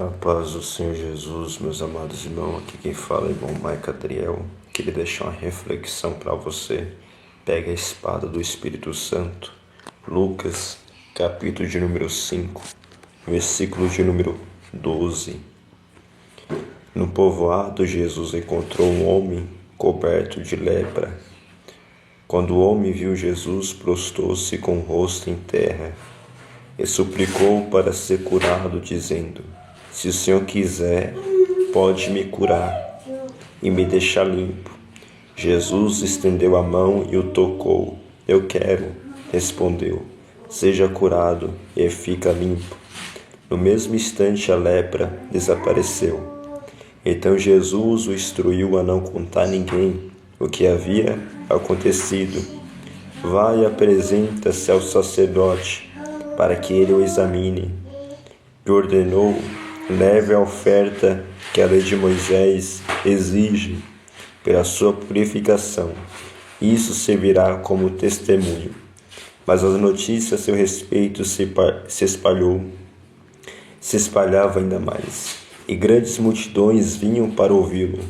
A paz do Senhor Jesus, meus amados irmãos, aqui quem fala é o irmão Maica Adriel. Queria deixar uma reflexão para você. Pega a espada do Espírito Santo. Lucas, capítulo de número 5, versículo de número 12. No povoado, Jesus encontrou um homem coberto de lepra. Quando o homem viu Jesus, prostrou-se com o rosto em terra e suplicou para ser curado, dizendo: se o Senhor quiser, pode me curar e me deixar limpo. Jesus estendeu a mão e o tocou. Eu quero, respondeu. Seja curado e fica limpo. No mesmo instante a lepra desapareceu. Então Jesus o instruiu a não contar a ninguém o que havia acontecido. Vai e apresenta-se ao sacerdote para que ele o examine. E ordenou: leve a oferta que a lei de Moisés exige pela sua purificação. Isso servirá como testemunho. Mas as notícias a seu respeito se espalhava ainda mais, e grandes multidões vinham para ouvi-lo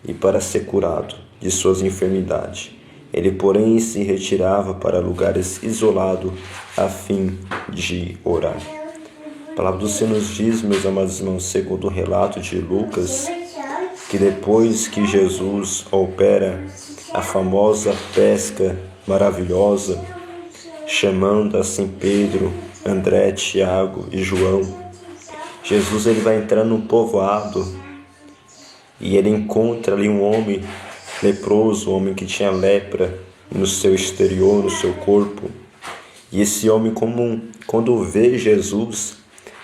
e para ser curado de suas enfermidades. Ele, porém, se retirava para lugares isolados a fim de orar. A palavra do Senhor nos diz, meus amados irmãos, segundo o relato de Lucas, que depois que Jesus opera a famosa pesca maravilhosa, chamando assim Pedro, André, Tiago e João, Jesus ele vai entrar num povoado e ele encontra ali um homem leproso, um homem que tinha lepra no seu exterior, no seu corpo. E esse homem, quando vê Jesus,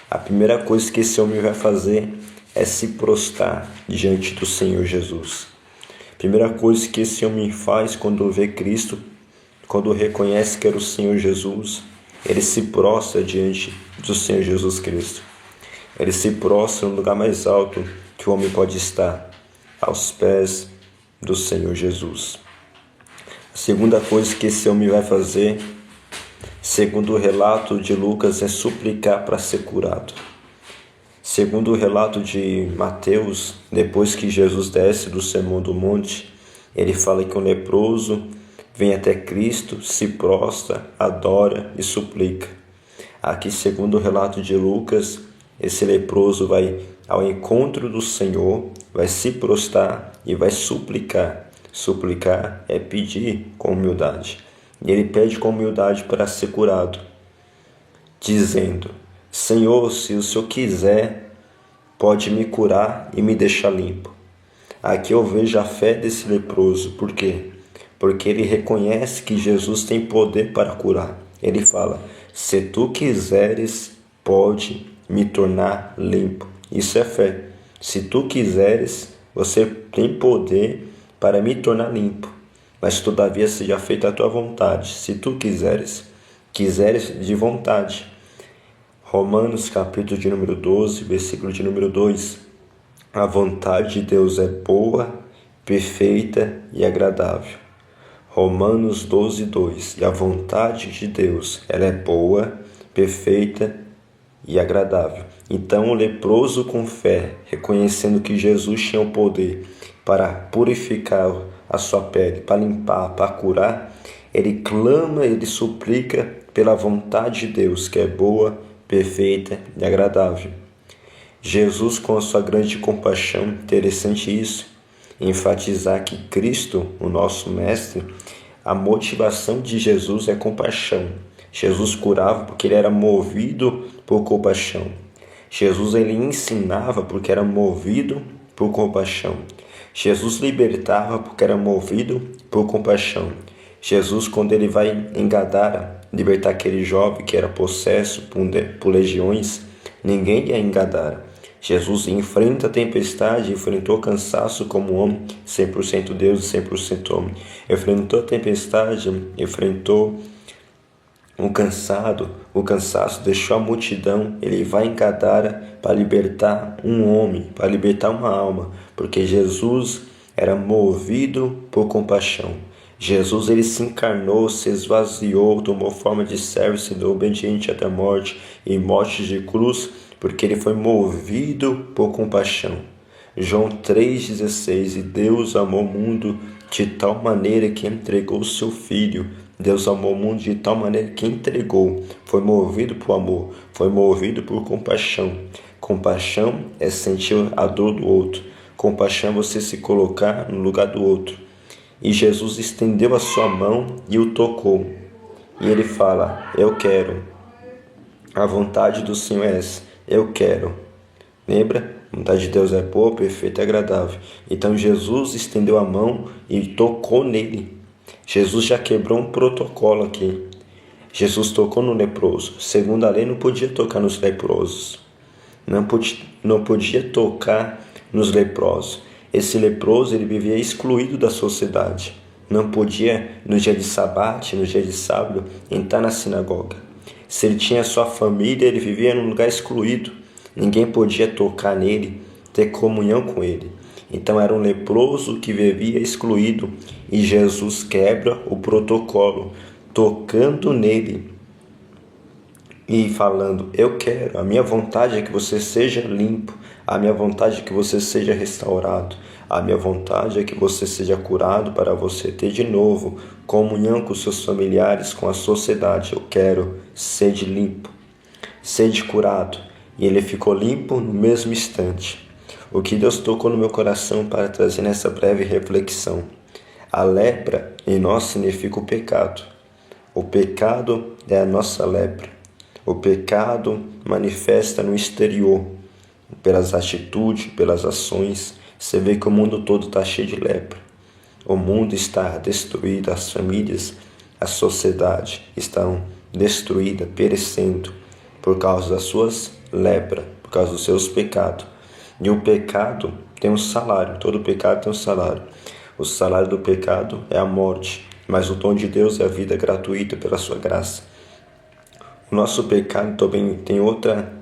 a primeira coisa que esse homem vai fazer é se prostrar diante do Senhor Jesus. A primeira coisa que esse homem faz quando vê Cristo, quando reconhece que era o Senhor Jesus, ele se prostra diante do Senhor Jesus Cristo. Ele se prostra no lugar mais alto que o homem pode estar, aos pés do Senhor Jesus. A segunda coisa que esse homem vai fazer, segundo o relato de Lucas, é suplicar para ser curado. Segundo o relato de Mateus, depois que Jesus desce do Sermão do Monte, ele fala que um leproso vem até Cristo, se prostra, adora e suplica. Aqui, segundo o relato de Lucas, esse leproso vai ao encontro do Senhor, vai se prostrar e vai suplicar. Suplicar é pedir com humildade. E ele pede com humildade para ser curado, dizendo: Senhor, se o Senhor quiser, pode me curar e me deixar limpo. Aqui eu vejo a fé desse leproso. Por quê? Porque ele reconhece que Jesus tem poder para curar. Ele fala: se tu quiseres, pode me tornar limpo. Isso é fé. Se tu quiseres, você tem poder para me tornar limpo. Mas todavia seja feita a tua vontade. Se tu quiseres de vontade. Romanos capítulo de número 12, versículo de número 2. A vontade de Deus é boa, perfeita e agradável. Romanos 12, 2. E a vontade de Deus, ela é boa, perfeita e agradável. Então o leproso com fé, reconhecendo que Jesus tinha o poder para purificar a sua pele, para limpar, para curar, ele clama, ele suplica pela vontade de Deus, que é boa, perfeita e agradável. Jesus, com a sua grande compaixão, interessante isso, enfatizar que Cristo, o nosso Mestre, a motivação de Jesus é compaixão. Jesus curava porque ele era movido por compaixão. Jesus ele ensinava porque era movido por compaixão. Jesus libertava porque era movido por compaixão. Jesus, quando ele vai em Gadara, libertar aquele jovem que era possesso por legiões, ninguém ia em Gadara. Jesus enfrenta a tempestade, enfrentou o cansaço como homem, 100% Deus e 100% homem. Enfrentou a tempestade, enfrentou o cansaço, deixou a multidão. Ele vai em Gadara para libertar um homem, para libertar uma alma, porque Jesus era movido por compaixão. Jesus ele se encarnou, se esvaziou, tomou forma de servo, se deu obediente até a morte, e morte de cruz, porque ele foi movido por compaixão. João 3,16. E Deus amou o mundo de tal maneira que entregou o seu Filho. Deus amou o mundo de tal maneira que entregou. Foi movido por amor, foi movido por compaixão. Compaixão é sentir a dor do outro. Compaixão é você se colocar no lugar do outro. E Jesus estendeu a sua mão e o tocou. E ele fala: eu quero. A vontade do Senhor é essa: eu quero. Lembra? A vontade de Deus é boa, perfeita e agradável. Então Jesus estendeu a mão e tocou nele. Jesus já quebrou um protocolo aqui. Jesus tocou no leproso. Segundo a lei, não podia tocar nos leprosos. Não podia tocar nos leprosos. Esse leproso, ele vivia excluído da sociedade. Não podia, no dia de sabate, no dia de sábado, entrar na sinagoga. Se ele tinha sua família, ele vivia num lugar excluído. Ninguém podia tocar nele, ter comunhão com ele. Então era um leproso que vivia excluído. E Jesus quebra o protocolo, tocando nele e falando: eu quero, a minha vontade é que você seja limpo, a minha vontade é que você seja restaurado, a minha vontade é que você seja curado para você ter de novo comunhão com seus familiares, com a sociedade. Eu quero, sede limpo, sede curado. E ele ficou limpo no mesmo instante. O que Deus tocou no meu coração para trazer nessa breve reflexão: a lepra em nós significa o pecado. O pecado é a nossa lepra. O pecado manifesta no exterior, pelas atitudes, pelas ações. Você vê que o mundo todo está cheio de lepra. O mundo está destruído, as famílias, a sociedade estão destruídas, perecendo por causa das suas lepras, por causa dos seus pecados. E o pecado tem um salário, todo pecado tem um salário. O salário do pecado é a morte, mas o dom de Deus é a vida gratuita pela sua graça. O nosso pecado também tem outra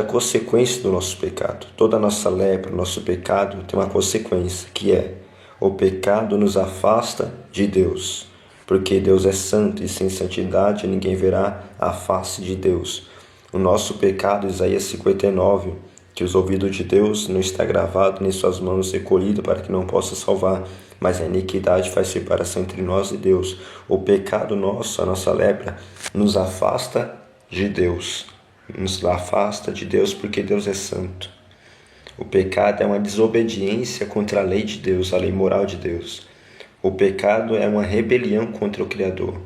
consequência do nosso pecado. Toda a nossa lepra, nosso pecado tem uma consequência, que é: o pecado nos afasta de Deus, porque Deus é santo e sem santidade ninguém verá a face de Deus. O nosso pecado, Isaías 59, que os ouvidos de Deus não está gravado, nem suas mãos recolhidas para que não possa salvar, mas a iniquidade faz separação entre nós e Deus. O pecado nosso, a nossa lepra, nos afasta de Deus. Nos afasta de Deus porque Deus é santo. O pecado é uma desobediência contra a lei de Deus, a lei moral de Deus. O pecado é uma rebelião contra o Criador.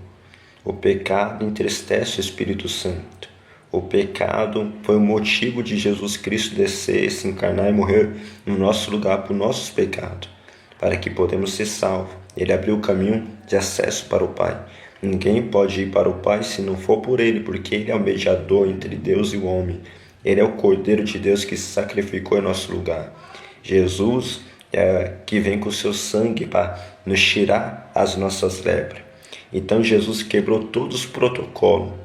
O pecado entristece o Espírito Santo. O pecado foi o motivo de Jesus Cristo descer, se encarnar e morrer no nosso lugar por nossos pecados, para que podemos ser salvos. Ele abriu o caminho de acesso para o Pai. Ninguém pode ir para o Pai se não for por Ele, porque Ele é o mediador entre Deus e o homem. Ele é o Cordeiro de Deus que se sacrificou em nosso lugar. Jesus é que vem com o seu sangue para nos tirar as nossas lepras. Então Jesus quebrou todos os protocolos.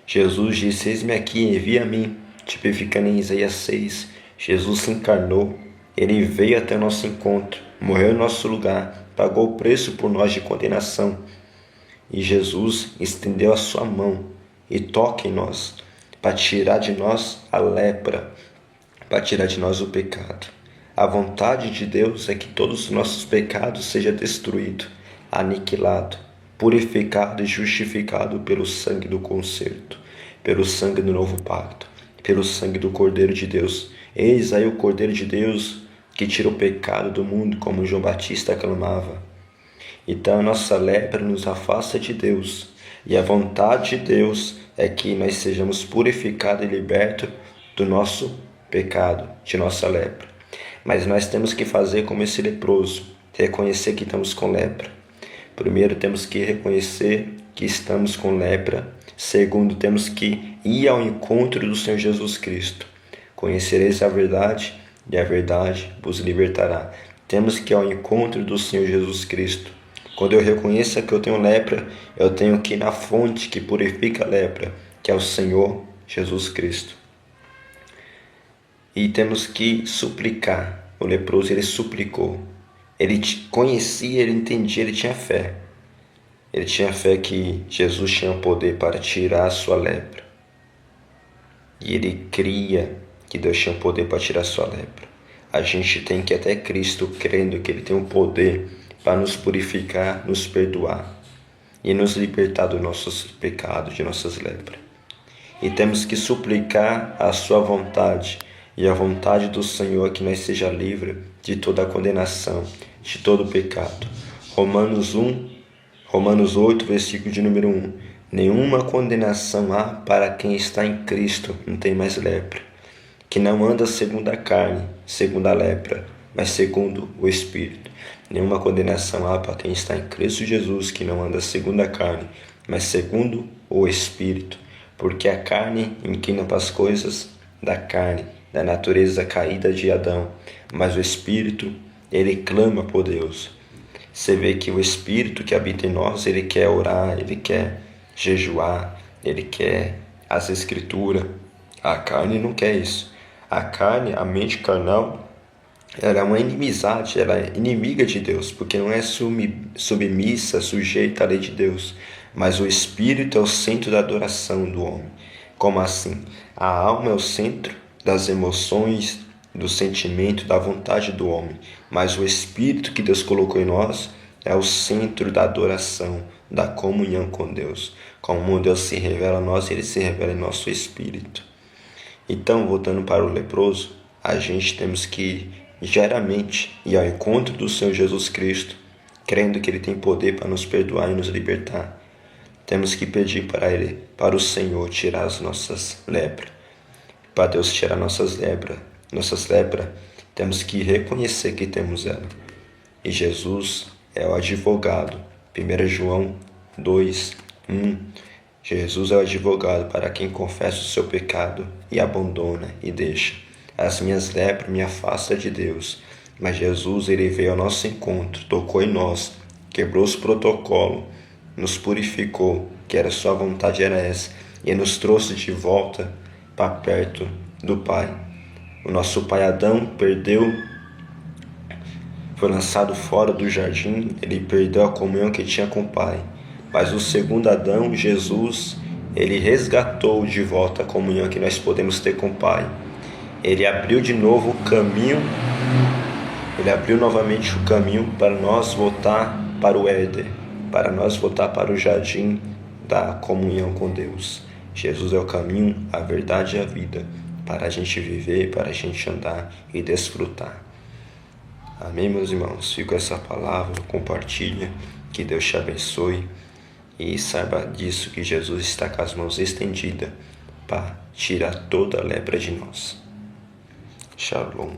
Jesus disse: eis-me aqui, envia a mim, tipificando em Isaías 6. Jesus se encarnou, Ele veio até nosso encontro, morreu em nosso lugar, pagou o preço por nós de condenação. E Jesus estendeu a sua mão e toca em nós, para tirar de nós a lepra, para tirar de nós o pecado. A vontade de Deus é que todos os nossos pecados sejam destruídos, aniquilados, purificado e justificado pelo sangue do concerto, pelo sangue do novo pacto, pelo sangue do Cordeiro de Deus. Eis aí o Cordeiro de Deus que tira o pecado do mundo, como João Batista aclamava. Então a nossa lepra nos afasta de Deus, e a vontade de Deus é que nós sejamos purificados e libertos do nosso pecado, de nossa lepra. Mas nós temos que fazer como esse leproso, reconhecer que estamos com lepra. Primeiro, temos que reconhecer que estamos com lepra. Segundo, temos que ir ao encontro do Senhor Jesus Cristo. Conhecereis a verdade, e a verdade vos libertará. Temos que ir ao encontro do Senhor Jesus Cristo. Quando eu reconheço que eu tenho lepra, eu tenho que ir na fonte que purifica a lepra, que é o Senhor Jesus Cristo. E temos que suplicar. O leproso, ele suplicou. Ele conhecia, ele entendia, ele tinha fé. Ele tinha fé que Jesus tinha poder para tirar a sua lepra. e ele cria que Deus tinha poder para tirar sua lepra. A gente tem que ir até Cristo crendo que ele tem o poder para nos purificar, nos perdoar e nos libertar dos nossos pecados, de nossas lepras. E temos que suplicar a sua vontade e a vontade do Senhor que nós seja livre de toda a condenação, de todo o pecado. Romanos 8, versículo de número 1. Nenhuma condenação há para quem está em Cristo, não tem mais lepra, que não anda segundo a carne, segundo a lepra, mas segundo o Espírito. Nenhuma condenação há para quem está em Cristo Jesus, que não anda segundo a carne, mas segundo o Espírito. Porque a carne inclina para as coisas da carne, da natureza caída de Adão, mas o Espírito, ele clama por Deus. Você vê que o Espírito que habita em nós, ele quer orar, ele quer jejuar, ele quer as Escrituras. A carne não quer isso. A carne, a mente carnal, ela é uma inimizade, ela é inimiga de Deus, porque não é submissa, sujeita à lei de Deus. Mas o Espírito é o centro da adoração do homem. Como assim? A alma é o centro das emoções, do sentimento, da vontade do homem. Mas o Espírito que Deus colocou em nós é o centro da adoração, da comunhão com Deus. Como Deus se revela a nós, ele se revela em nosso espírito. Então, voltando para o leproso, a gente temos que diariamente ir ao encontro do Senhor Jesus Cristo, crendo que ele tem poder para nos perdoar e nos libertar. Temos que pedir para ele, para o Senhor, tirar as nossas lepras. Para Deus tirar nossas lepras, temos que reconhecer que temos ela. E Jesus é o advogado. 1 João 2, 1. Jesus é o advogado para quem confessa o seu pecado e abandona e deixa. As minhas lepras me afastam de Deus. Mas Jesus, ele veio ao nosso encontro, tocou em nós, quebrou os protocolos, nos purificou, que era sua vontade, era essa, e nos trouxe de volta para perto do Pai. O nosso pai Adão foi lançado fora do jardim, ele perdeu a comunhão que tinha com o Pai. Mas o segundo Adão, Jesus, ele resgatou de volta a comunhão que nós podemos ter com o Pai. Ele abriu de novo o caminho, ele abriu novamente o caminho para nós voltar para o Éden, para nós voltar para o jardim da comunhão com Deus. Jesus é o caminho, a verdade e a vida, para a gente viver, para a gente andar e desfrutar. Amém, meus irmãos? Fico com essa palavra, compartilha, que Deus te abençoe e saiba disso que Jesus está com as mãos estendidas para tirar toda a lepra de nós. Shalom.